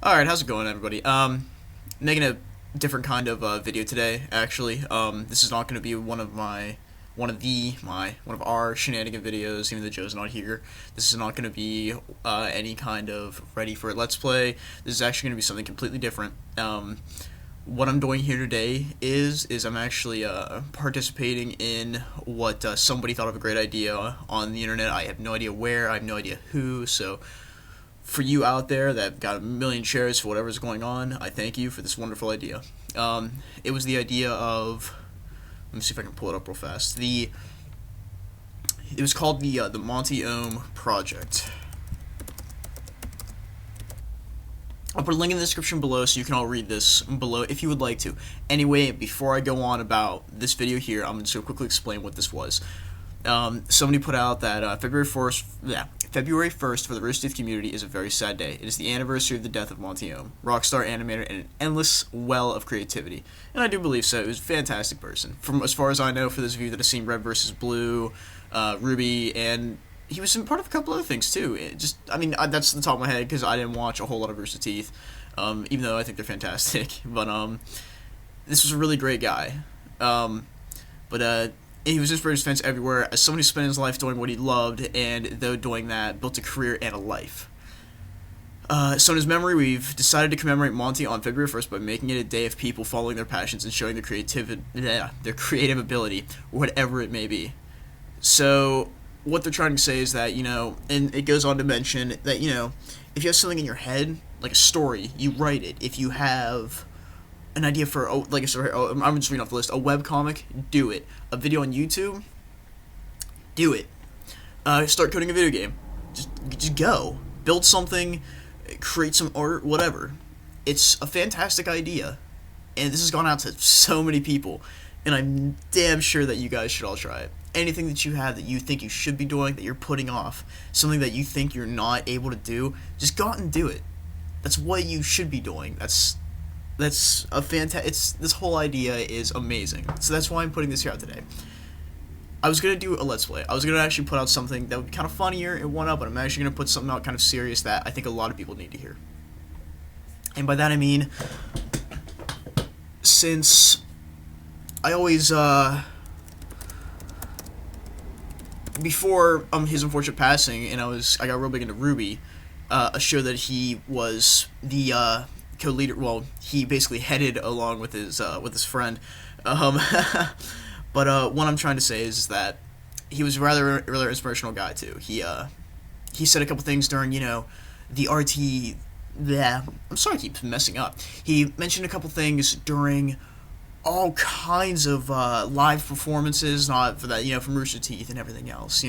Alright, how's it going, everybody? Making a different kind of video today, actually. This is not going to be one of our shenanigan videos, even though Joe's not here. This is not going to be any kind of ready for it let's play. This is actually going to be something completely different. What I'm doing here today is I'm actually participating in what somebody thought of a great idea on the internet. I have no idea where, I have no idea who, so for you out there that got a million shares for whatever's going on, I thank you for this wonderful idea. It was the idea of, let me see if I can pull it up real fast. It was called the Monty Oum Project. I'll put a link in the description below so you can all read this below if you would like to. Anyway, before I go on about this video here, I'm just going to quickly explain what this was. Somebody put out that February 1st for the Rooster Teeth community is a very sad day. It is the anniversary of the death of Monty Oum, rockstar animator and an endless well of creativity. And I do believe so. He was a fantastic person. From as far as I know, for those of you that have seen Red vs. Blue, Ruby, and he was in part of a couple other things too. That's the top of my head because I didn't watch a whole lot of Rooster Teeth, even though I think they're fantastic. But this was a really great guy. He was inspired his fans everywhere as someone who spent his life doing what he loved, and though doing that, built a career and a life. So in his memory, we've decided to commemorate Monty on February 1st by making it a day of people following their passions and showing their creative ability, or whatever it may be. So what they're trying to say is that, and it goes on to mention that, if you have something in your head, like a story, you write it. If you have an idea for, I'm just reading off the list, a webcomic, do it. A video on YouTube, do it. Start coding a video game, just go. Build something, create some art, whatever. It's a fantastic idea, and this has gone out to so many people, and I'm damn sure that you guys should all try it. Anything that you have that you think you should be doing, that you're putting off, something that you think you're not able to do, just go out and do it. That's what you should be doing. That's a fantastic. This whole idea is amazing. So that's why I'm putting this here out today. I was gonna do a let's play. I was gonna actually put out something that would be kind of funnier and one up, but I'm actually gonna put something out kind of serious that I think a lot of people need to hear. And by that I mean, since I always before his unfortunate passing, and I got real big into Ruby, a show that he was the co-leader. Well, he basically headed along with his friend. But what I'm trying to say is that he was rather inspirational guy too. He said a couple things during the RT. Yeah, I'm sorry, I keep messing up. He mentioned a couple things during all kinds of live performances, not for that, from Rooster Teeth and everything else.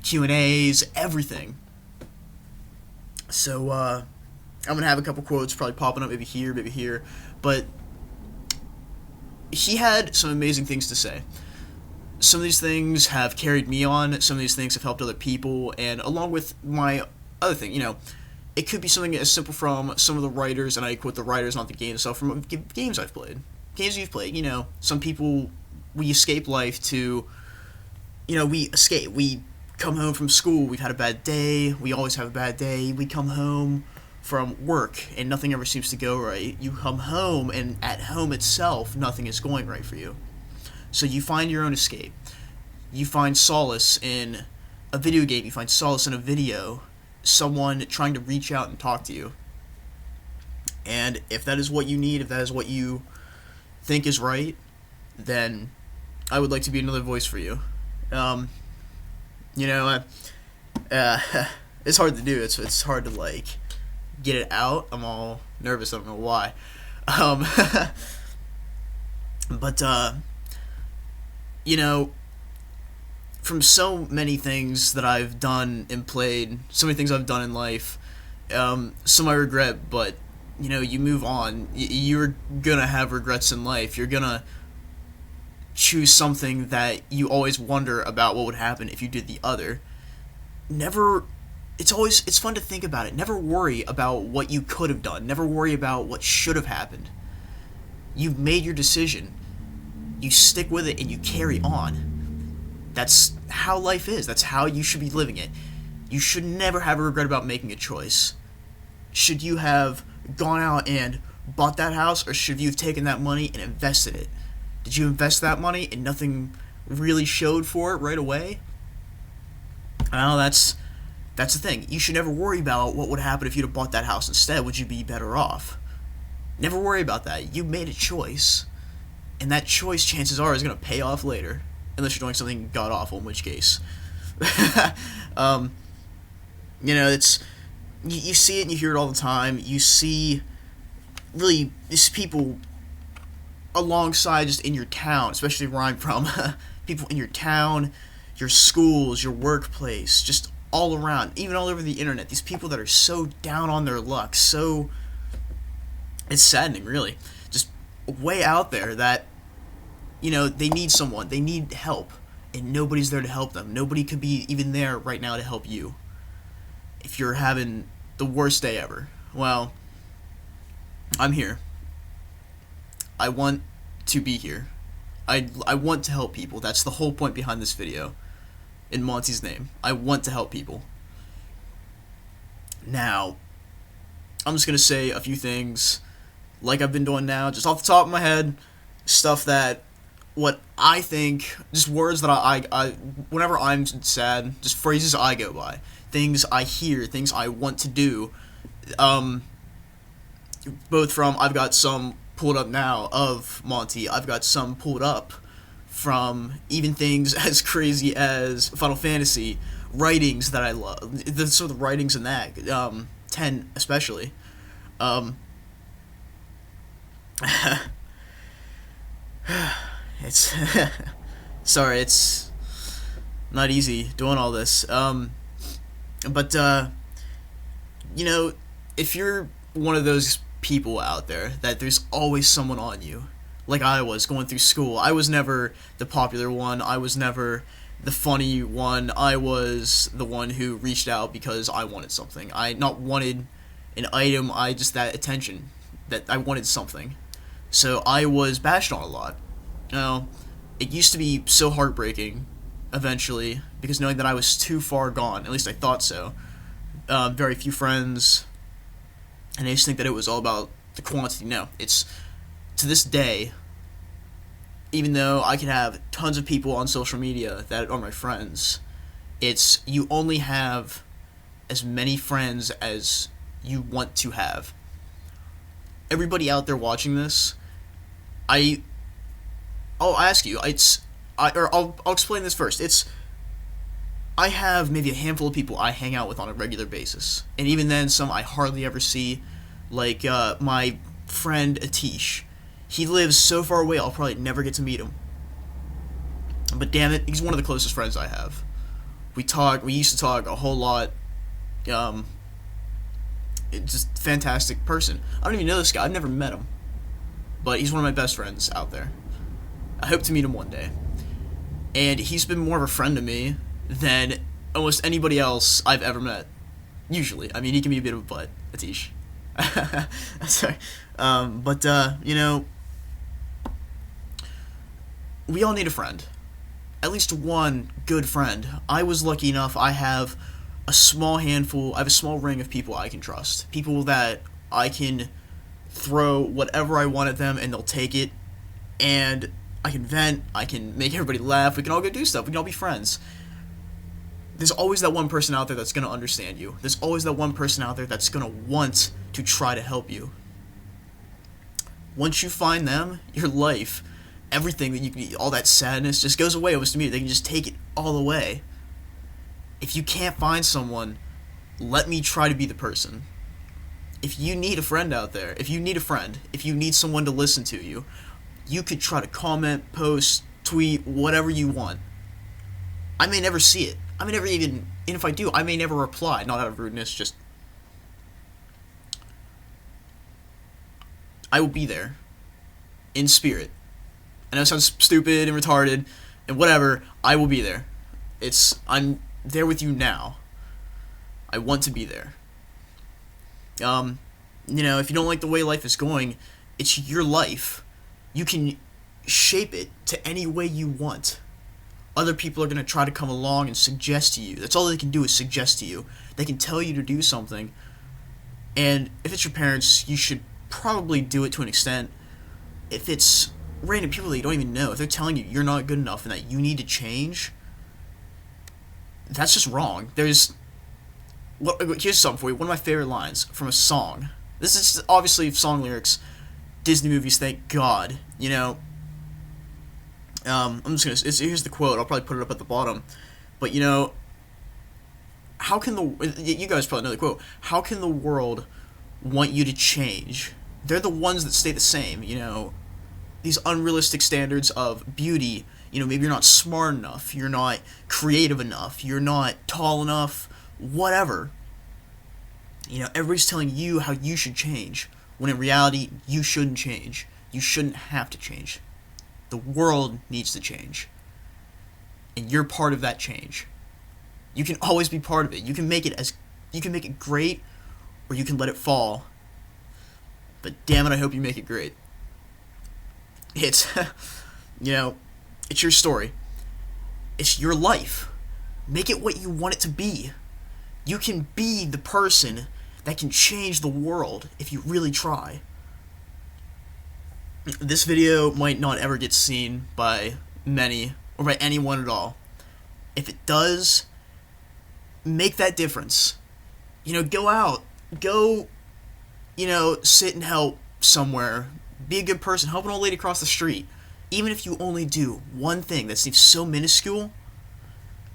Q&As, everything. So I'm gonna have a couple quotes probably popping up, maybe here, but he had some amazing things to say. Some of these things have carried me on, some of these things have helped other people, and along with my other thing, it could be something as simple from some of the writers, and I quote the writers, not the game itself, from games I've played. Games you've played, some people, we escape life to, we escape, we come home from school, we've had a bad day, we always have a bad day, we come home from work and nothing ever seems to go right. You come home and at home itself nothing is going right for you. So you find your own escape. You find solace in a video game, you find solace in a video, someone trying to reach out and talk to you. And if that is what you need, if that is what you think is right, then I would like to be another voice for you. It's hard to do. It's hard to get it out. I'm all nervous. I don't know why. From so many things that I've done and played, so many things I've done in life, some I regret, but you move on. You're gonna have regrets in life. You're gonna choose something that you always wonder about what would happen if you did the other. It's fun to think about it. Never worry about what you could have done. Never worry about what should have happened. You've made your decision. You stick with it and you carry on. That's how life is. That's how you should be living it. You should never have a regret about making a choice. Should you have gone out and bought that house, or should you have taken that money and invested it? Did you invest that money and nothing really showed for it right away? Well, that's the thing. You should never worry about what would happen if you'd have bought that house instead. Would you be better off? Never worry about that. You made a choice, and that choice, chances are, is going to pay off later, unless you're doing something god awful, in which case, it's you see it and you hear it all the time. You see, really, these people alongside just in your town, especially where I'm from, people in your town, your schools, your workplace, just all around, even all over the internet. These people that are so down on their luck, so it's saddening, really, just way out there that they need someone, they need help, and nobody's there to help them. Nobody could be even there right now to help you. If you're having the worst day ever, well, I'm here. I want to be here. I want to help people. That's the whole point behind this video. In Monty's name, I want to help people. Now, I'm just gonna say a few things, like I've been doing now, just off the top of my head, stuff that, what I think, just words that I whenever I'm sad, just phrases I go by, things I hear, things I want to do. Both from, I've got some pulled up now of Monty, I've got some pulled up from even things as crazy as Final Fantasy, writings that I love, the sort of writings in that, 10 especially. It's, sorry, it's not easy doing all this, but, if you're one of those people out there that there's always someone on you, like I was going through school. I was never the popular one. I was never the funny one. I was the one who reached out because I wanted something. I not wanted an item, I just that attention, that I wanted something. So I was bashed on a lot. It used to be so heartbreaking eventually, because knowing that I was too far gone, at least I thought so. Very few friends, and I used to think that it was all about the quantity. No, it's, to this day, even though I can have tons of people on social media that are my friends, it's, you only have as many friends as you want to have. Everybody out there watching this, I'll ask you, I'll explain this first. I have maybe a handful of people I hang out with on a regular basis, and even then, some I hardly ever see, like my friend Atish. He lives so far away, I'll probably never get to meet him. But damn it, he's one of the closest friends I have. We used to talk a whole lot. Just fantastic person. I don't even know this guy, I've never met him. But he's one of my best friends out there. I hope to meet him one day. And he's been more of a friend to me than almost anybody else I've ever met. Usually. I mean, he can be a bit of a butt, Atish. Sorry. We all need a friend. At least one good friend. I was lucky enough, I have a small ring of people I can trust. People that I can throw whatever I want at them and they'll take it. And I can vent, I can make everybody laugh, we can all go do stuff, we can all be friends. There's always that one person out there that's going to understand you. There's always that one person out there that's going to want to try to help you. Once you find them, your life, everything that you can, all that sadness just goes away almost immediately. They can just take it all away. If you can't find someone, let me try to be the person. If you need a friend out there, if you need someone to listen to you, you could try to comment, post, tweet, whatever you want. I may never see it. I may never even, and if I do, I may never reply, not out of rudeness, just, I will be there, in spirit. I know it sounds stupid and retarded, and whatever, I will be there. I'm there with you now. I want to be there. If you don't like the way life is going, it's your life. You can shape it to any way you want. Other people are going to try to come along and suggest to you. That's all they can do, is suggest to you. They can tell you to do something, And if it's your parents, you should probably do it to an extent. If it's random people that you don't even know, if they're telling you you're not good enough and that you need to change, that's just wrong. Here's something for you. One of my favorite lines from a song. This is obviously song lyrics, Disney movies, thank God. I'm just gonna. Here's the quote. I'll probably put it up at the bottom. But how can you guys probably know the quote? How can the world want you to change? They're the ones that stay the same. These unrealistic standards of beauty. Maybe you're not smart enough. You're not creative enough. You're not tall enough. Whatever. Everybody's telling you how you should change, when in reality, you shouldn't change. You shouldn't have to change. The world needs to change. And you're part of that change. You can always be part of it. You can make it great, or you can let it fall. But damn it, I hope you make it great. It's it's your story. It's your life. Make it what you want it to be. You can be the person that can change the world if you really try. This video might not ever get seen by many or by anyone at all. If it does, make that difference. Go out. Go, sit and help somewhere. Be a good person. Help an old lady across the street. Even if you only do one thing that seems so minuscule,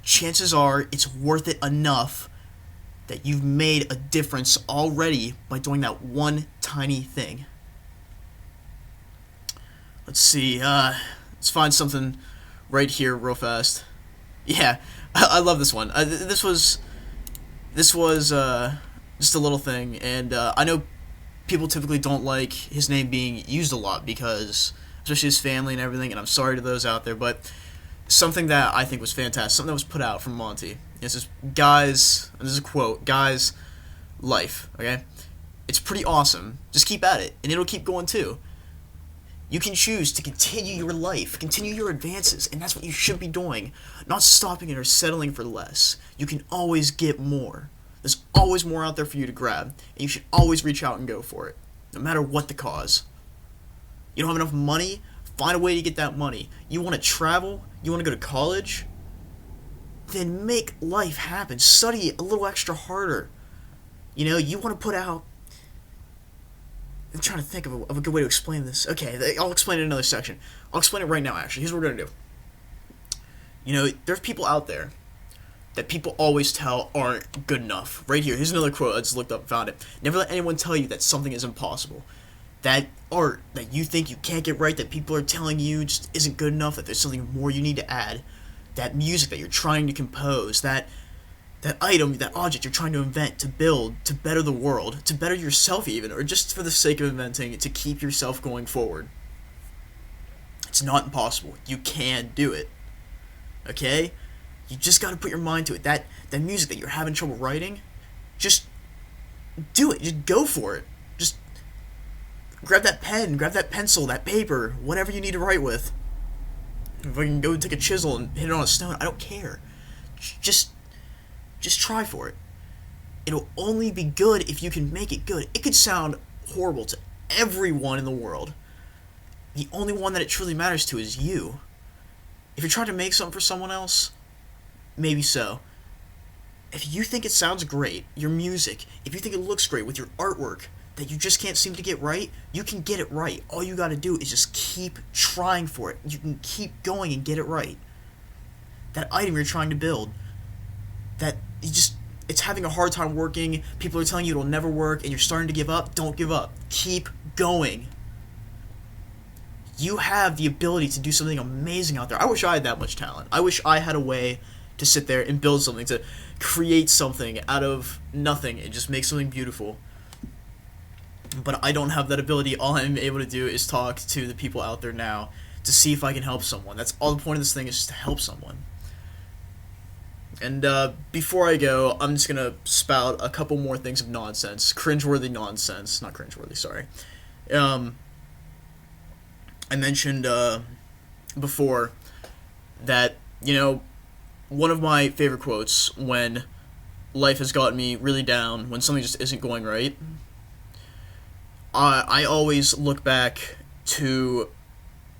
chances are it's worth it enough that you've made a difference already by doing that one tiny thing. Let's see, let's find something right here real fast. Yeah, I love this one. This was just a little thing, and I know people typically don't like his name being used a lot because, especially his family and everything, and I'm sorry to those out there, but something that I think was fantastic, something that was put out from Monty. This is this is a quote, guys, life, okay? It's pretty awesome. Just keep at it, and it'll keep going too. You can choose to continue your life, continue your advances, and that's what you should be doing, not stopping it or settling for less. You can always get more. There's always more out there for you to grab, and you should always reach out and go for it, no matter what the cause. You don't have enough money? Find a way to get that money. You want to travel? You want to go to college? Then make life happen. Study a little extra harder. You want to put out... I'm trying to think of a good way to explain this. Okay, I'll explain it in another section. I'll explain it right now, actually. Here's what we're going to do. There's people out there that people always tell aren't good enough. Right here. Here's another quote. I just looked up and found it. Never let anyone tell you that something is impossible. That art that you think you can't get right, that people are telling you just isn't good enough, that there's something more you need to add. That music that you're trying to compose, that item, that object you're trying to invent, to build, to better the world, to better yourself even, or just for the sake of inventing it, to keep yourself going forward. It's not impossible. You can do it. Okay? You just gotta put your mind to it. That music that you're having trouble writing, just do it. Just go for it. Just grab that pen, grab that pencil, that paper, whatever you need to write with. If I can go take a chisel and hit it on a stone, I don't care. Just try for it. It'll only be good if you can make it good. It could sound horrible to everyone in the world. The only one that it truly matters to is you. If you're trying to make something for someone else, maybe so. If you think it sounds great, your music, if you think it looks great with your artwork that you just can't seem to get right, you can get it right. All you gotta do is just keep trying for it. You can keep going and get it right. That item you're trying to build, that it's having a hard time working, people are telling you it'll never work, and you're starting to give up, don't give up. Keep going. You have the ability to do something amazing out there. I wish I had that much talent. I wish I had a way to sit there and build something, to create something out of nothing and just make something beautiful. But I don't have that ability. All I'm able to do is talk to the people out there now to see if I can help someone. That's all the point of this thing, is just to help someone. And before I go, I'm just going to spout a couple more things of nonsense. Cringeworthy nonsense. Not cringeworthy, sorry. I mentioned before that, one of my favorite quotes when life has gotten me really down, when something just isn't going right, I always look back to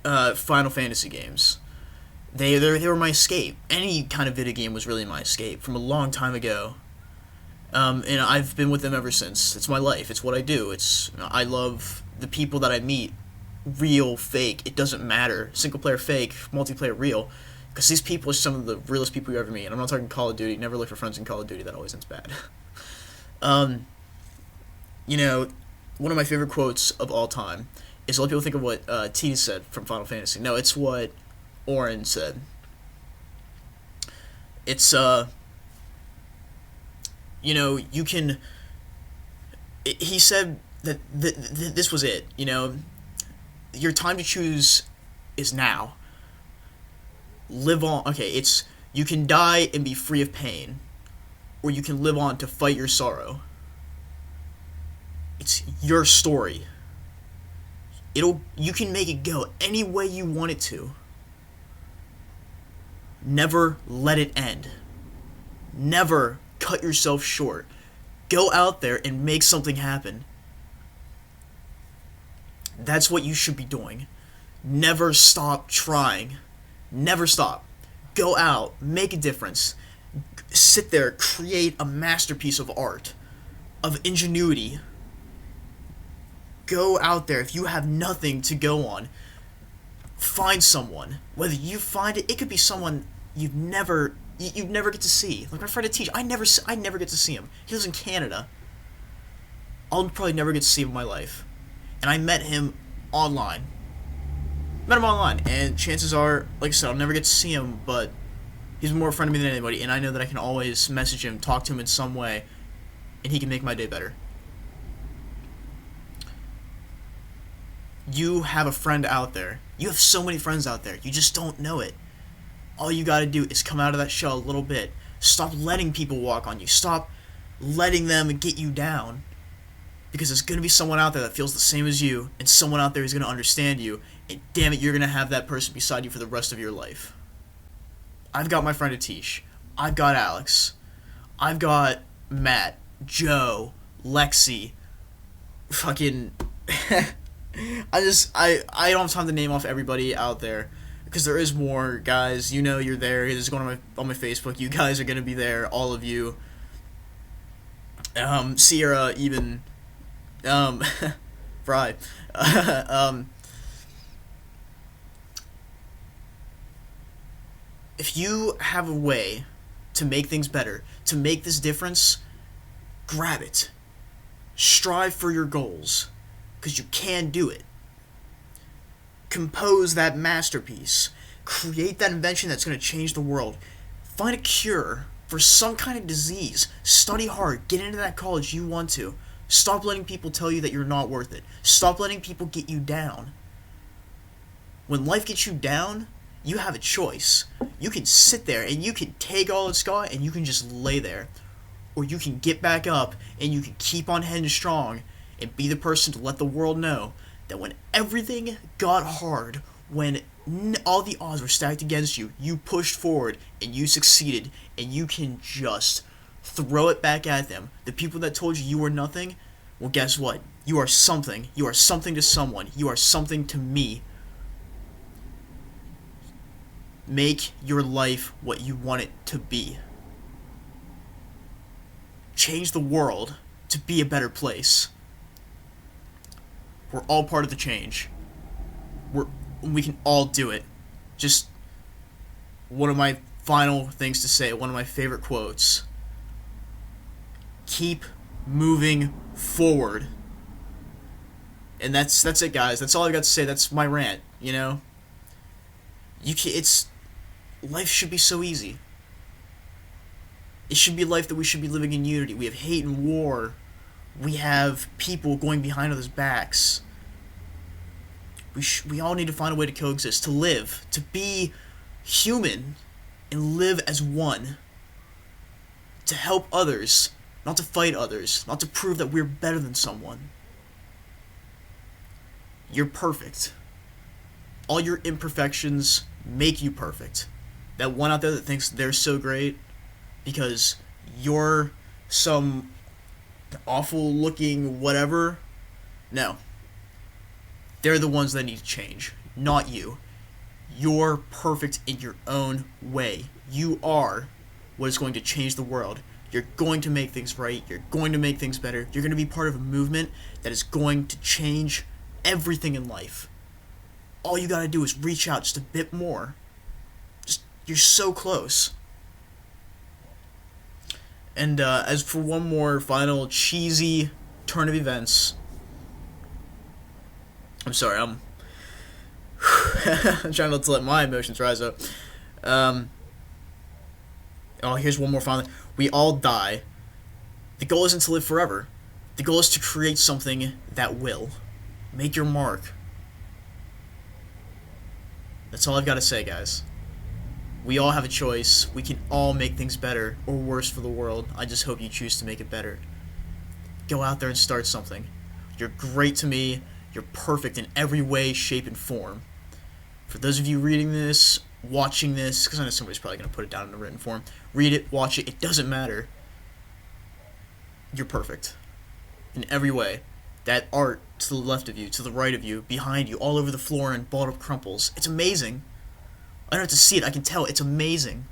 Final Fantasy games. They were my escape. Any kind of video game was really my escape from a long time ago. And I've been with them ever since. It's my life. It's what I do. I love the people that I meet. Real, fake, it doesn't matter. Single player, fake, multiplayer, real. Because these people are some of the realest people you ever meet. And I'm not talking Call of Duty. Never look for friends in Call of Duty. That always ends bad. um, you know, one of my favorite quotes of all time is a lot of people think of what Tina said from Final Fantasy. No, it's what Orin said. It's, you can... he said that this was it, your time to choose is now. Live on. Okay, it's you can die and be free of pain, or you can live on to fight your sorrow. It's your story. You can make it go any way you want it to. Never let it end. Never cut yourself short. Go out there and make something happen. That's what you should be doing. Never stop trying. Never stop. Go out, make a difference. Sit there, create a masterpiece of art, of ingenuity. Go out there. If you have nothing to go on, find someone. Whether you find it, it could be someone you never get to see. Like my friend Atish, I never get to see him. He lives in Canada. I'll probably never get to see him in my life. And I met him online. And chances are, like I said, I'll never get to see him, but he's more a friend of me than anybody, and I know that I can always message him, talk to him in some way, and he can make my day better. You have a friend out there. You have so many friends out there. You just don't know it. All you gotta do is come out of that shell a little bit. Stop letting people walk on you. Stop letting them get you down. Because there's going to be someone out there that feels the same as you, and someone out there who's going to understand you, and damn it, you're going to have that person beside you for the rest of your life. I've got my friend Atish. I've got Alex. I've got Matt, Joe, Lexi, fucking... I don't have time to name off everybody out there, because there is more, guys. You're there. This is going on my Facebook. You guys are going to be there, all of you. Sierra, even... Fry. If you have a way to make things better, to make this difference, grab it. Strive for your goals, because you can do it. Compose that masterpiece. Create that invention that's going to change the world. Find a cure for some kind of disease. Study hard. Get into that college you want to. Stop letting people tell you that you're not worth it. Stop letting people get you down. When life gets you down, you have a choice. You can sit there and you can take all it's got and you can just lay there. Or you can get back up and you can keep on heading strong and be the person to let the world know that when everything got hard, when all the odds were stacked against you, you pushed forward and you succeeded, and you can just throw it back at them. The people that told you were nothing, well, guess what? You are something. You are something to someone. You are something to me. Make your life what you want it to be. Change the world to be a better place. We're all part of the change. We can all do it. Just one of my final things to say, one of my favorite quotes. Keep moving forward. And that's it, guys. That's all I got to say. That's my rant, life should be so easy. It should be a life that we should be living in unity. We have hate and war. We have people going behind others' backs. We all need to find a way to coexist, to live, to be human, and live as one. To help others, not to fight others, not to prove that we're better than someone. You're perfect. All your imperfections make you perfect. That one out there that thinks they're so great because you're some awful looking whatever, No. They're the ones that need to change, not you. You're perfect in your own way. You are what is going to change the world. You're going to make things right. You're going to make things better. You're going to be part of a movement that is going to change everything in life. All you gotta do is reach out just a bit more. You're so close. And as for one more final cheesy turn of events, I'm sorry, I'm I'm trying not to let my emotions rise up. Here's one more final. We all die. The goal isn't to live forever. The goal is to create something that will. Make your mark. That's all I've got to say, guys. We all have a choice. We can all make things better or worse for the world. I just hope you choose to make it better. Go out there and start something. You're great to me. You're perfect in every way, shape, and form. For those of you reading this, watching this, because I know somebody's probably going to put it down in a written form, read it, watch it, it doesn't matter. You're perfect. In every way. That art to the left of you, to the right of you, behind you, all over the floor in balled up crumples. It's amazing. I don't have to see it, I can tell. It's amazing.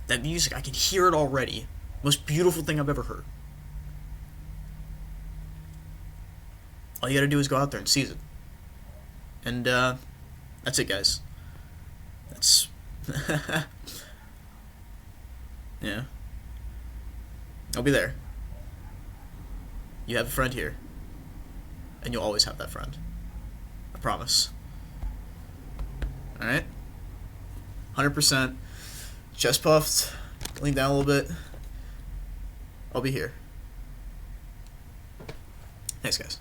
That music, I can hear it already. Most beautiful thing I've ever heard. All you gotta do is go out there and seize it. And, that's it, guys. That's... yeah. I'll be there. You have a friend here. And you'll always have that friend. I promise. Alright? 100%. Chest puffed. Lean down a little bit. I'll be here. Thanks, guys.